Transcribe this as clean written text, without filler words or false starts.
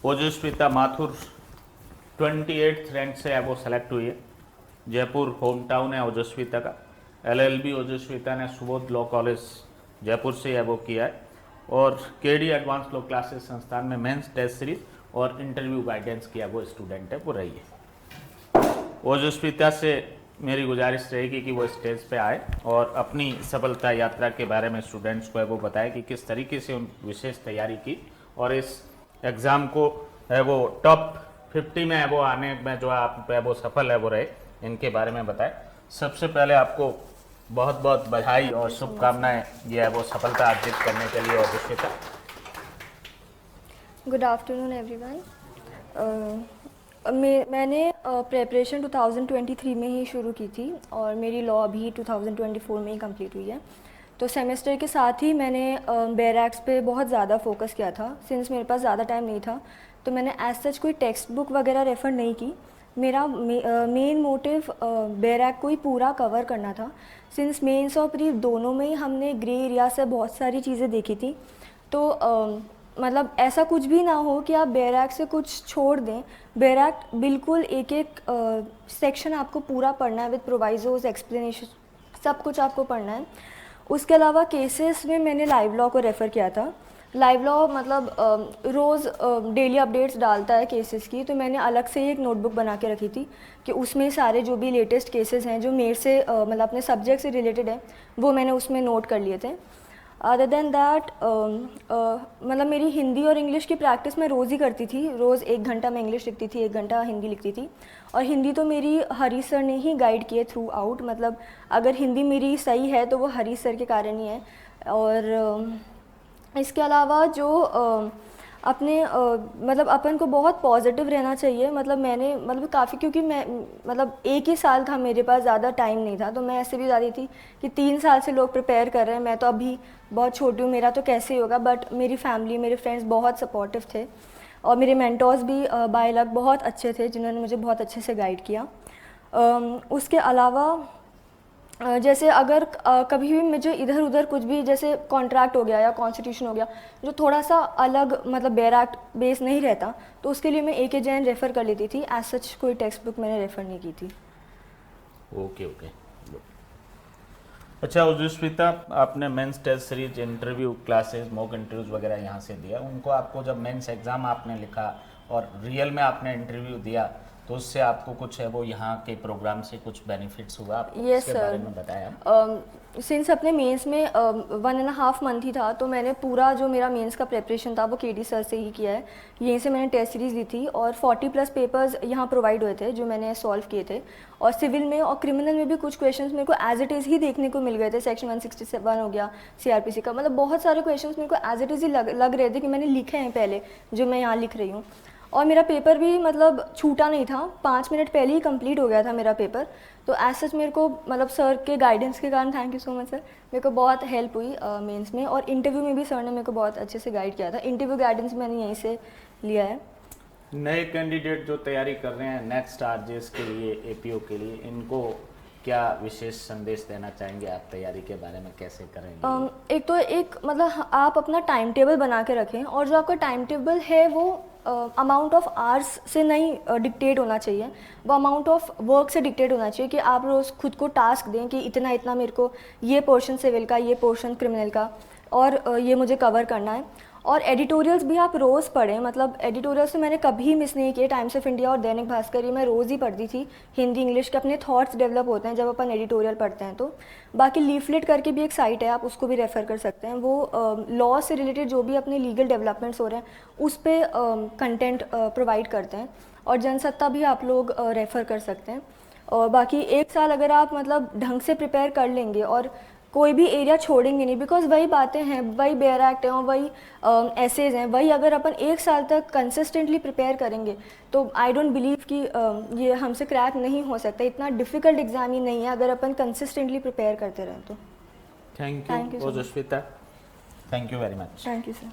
ओजस्विता Mathur 28th rank से अब वो सेलेक्ट हुई है। जयपुर होम टाउन है ओजस्विता का। LLB ओजस्विता ने सुबोध लॉ कॉलेज जयपुर से अब वो किया है और KD एडवांस लॉ क्लासेस संस्थान में मेंस टेस्ट सीरीज और इंटरव्यू गाइडेंस किया वो स्टूडेंट है, वो रही है। ओजस्विता से मेरी गुजारिश रहेगी कि वो स्टेज पे आए और अपनी सफलता यात्रा के बारे में स्टूडेंट्स को है वो बताए कि किस तरीके से उन विशेष तैयारी की और इस एग्ज़ाम को है वो टॉप 50 में है वो आने में जो आप है वो सफल है वो रहे, इनके बारे में बताएं। सबसे पहले आपको बहुत बहुत बधाई और शुभकामनाएं ये है वो सफलता अर्जित करने के लिए। ओजस्विता, गुड आफ्टरनून एवरीवन। मैंने प्रेपरेशन 2023 में ही शुरू की थी और मेरी लॉ अभी 2024 में ही कंप्लीट हुई है। तो सेमेस्टर के साथ ही मैंने बैरैक्स पे बहुत ज़्यादा फोकस किया था। सिंस मेरे पास ज़्यादा टाइम नहीं था तो मैंने एज सच कोई टेक्स्ट बुक वगैरह रेफ़र नहीं की। मेरा मेन मोटिव बैरैक को ही पूरा कवर करना था। सिंस मेंस और प्री दोनों में ही हमने ग्रे एरिया से बहुत सारी चीज़ें देखी थी। तो मतलब ऐसा कुछ भी ना हो कि आप बैरैक से कुछ छोड़ दें। बैरैक बिल्कुल एक एक सेक्शन आपको पूरा पढ़ना है विद प्रोवाइजोज, एक्सप्लेनेशन, सब कुछ आपको पढ़ना है। उसके अलावा केसेस में मैंने लाइव लॉ को रेफ़र किया था। लाइव लॉ मतलब रोज़ डेली अपडेट्स डालता है केसेस की, तो मैंने अलग से एक नोटबुक बना के रखी थी कि उसमें सारे जो भी लेटेस्ट केसेस हैं जो मेरे से मतलब अपने सब्जेक्ट से रिलेटेड है वो मैंने उसमें नोट कर लिए थे। अदर देन दैट मतलब मेरी हिंदी और इंग्लिश की प्रैक्टिस मैं रोज़ ही करती थी। रोज़ 1 घंटा मैं इंग्लिश लिखती थी, 1 घंटा हिंदी लिखती थी। और हिंदी तो मेरी हरी सर ने ही गाइड किए थ्रू आउट। मतलब अगर हिंदी मेरी सही है तो वो हरी सर के कारण ही है। और इसके अलावा जो अपने मतलब अपन को बहुत पॉजिटिव रहना चाहिए। मतलब मैंने मतलब काफ़ी, क्योंकि मैं मतलब 1 ही साल था मेरे पास, ज़्यादा टाइम नहीं था, तो मैं ऐसे भी जा रही थी कि 3 साल से लोग प्रिपेयर कर रहे हैं, मैं तो अभी बहुत छोटी हूँ, मेरा तो कैसे ही होगा। बट मेरी फैमिली, मेरे फ्रेंड्स बहुत सपोर्टिव थे और मेरे मेंटोर्स भी बाय लक बहुत अच्छे थे जिन्होंने मुझे बहुत अच्छे से गाइड किया। उसके अलावा जैसे अगर कभी भी मुझे इधर उधर कुछ भी जैसे कॉन्ट्रैक्ट हो गया या कॉन्स्टिट्यूशन हो गया जो थोड़ा सा अलग मतलब बैरैक बेस नहीं रहता, तो उसके लिए मैं AK जैन रेफ़र कर लेती थी। एज सच कोई टेक्स्ट बुक मैंने रेफ़र नहीं की थी। ओके। अच्छा ओजस्विता, आपने mains test series, interview classes, mock interviews वगैरह यहाँ से दिया उनको। आपको जब मेंस एग्ज़ाम आपने लिखा और रियल में आपने इंटरव्यू दिया तो उससे आपको कुछ है वो यहाँ के प्रोग्राम से कुछ बेनिफिट्स हुआ आपको? यस इसके बारे सर। में बताया। सिंस अपने मेंस में 1.5 मंथ ही था, तो मैंने पूरा जो मेरा मेंस का प्रेपरेशन था वो KD सर से ही किया है। यहीं से मैंने टेस्ट सीरीज़ ली थी और 40+ पेपर्स यहाँ प्रोवाइड हुए थे जो मैंने सॉल्व किए थे। और सिविल में और क्रिमिनल में भी कुछ क्वेश्चंस मेरे को एज इट इज़ ही देखने को मिल गए थे। सेक्शन 167 हो गया CRPC का, मतलब बहुत सारे क्वेश्चंस मेरे को एज इट इज़ ही लग रहे थे कि मैंने लिखे हैं पहले जो मैं यहाँ लिख रही हूँ। और मेरा पेपर भी मतलब छूटा नहीं था, 5 मिनट पहले ही कंप्लीट हो गया था मेरा पेपर। तो एज सच मेरे को मतलब सर के गाइडेंस के कारण, thank you so much sir, मेरे को बहुत हेल्प हुई मेंस में। और इंटरव्यू में भी सर ने मेरे को बहुत अच्छे से गाइड किया था। इंटरव्यू गाइडेंस मैंने यहीं से लिया है। नए कैंडिडेट जो तैयारी कर रहे हैं नेक्स्ट RJS के लिए, APO के लिए, इनको क्या विशेष संदेश देना चाहेंगे आप? तैयारी के बारे में कैसे करेंगे? एक तो एक मतलब आप अपना टाइम टेबल बना के रखें और जो आपका टाइम टेबल है वो अमाउंट ऑफ आवर्स से नहीं डिक्टेट होना चाहिए, वो अमाउंट ऑफ वर्क से डिक्टेट होना चाहिए कि आप रोज़ खुद को टास्क दें कि इतना इतना मेरे को ये पोर्शन सिविल का, ये पोर्शन क्रिमिनल का और ये मुझे कवर करना है। और एडिटोरियल्स भी आप रोज़ पढ़ें। मतलब एडिटोरियल्स से मैंने कभी मिस नहीं किए। टाइम्स ऑफ इंडिया और दैनिक भास्कर ये मैं रोज़ ही पढ़ती थी। हिंदी इंग्लिश के अपने थॉट्स डेवलप होते हैं जब अपन एडिटोरियल पढ़ते हैं। तो बाकी लीफलेट करके भी एक साइट है, आप उसको भी रेफ़र कर सकते हैं। वो लॉ से रिलेटेड जो भी अपने लीगल डेवलपमेंट्स हो रहे हैं उस पर कंटेंट प्रोवाइड करते हैं। और जनसत्ता भी आप लोग रेफ़र कर सकते हैं। और बाकी 1 साल अगर आप मतलब ढंग से प्रिपेयर कर लेंगे और कोई भी एरिया छोड़ेंगे नहीं, बिकॉज वही बातें हैं, वही बेयर एक्ट हैं और वही एसेज हैं, वही अगर अपन 1 साल तक कंसिस्टेंटली प्रिपेयर करेंगे तो आई डोंट बिलीव कि ये हमसे क्रैक नहीं हो सकता। इतना डिफ़िकल्ट एग्जाम ही नहीं है अगर अपन कंसिस्टेंटली प्रिपेयर करते रहें तो। Thank you Ojasvita, thank you very much. Thank you sir.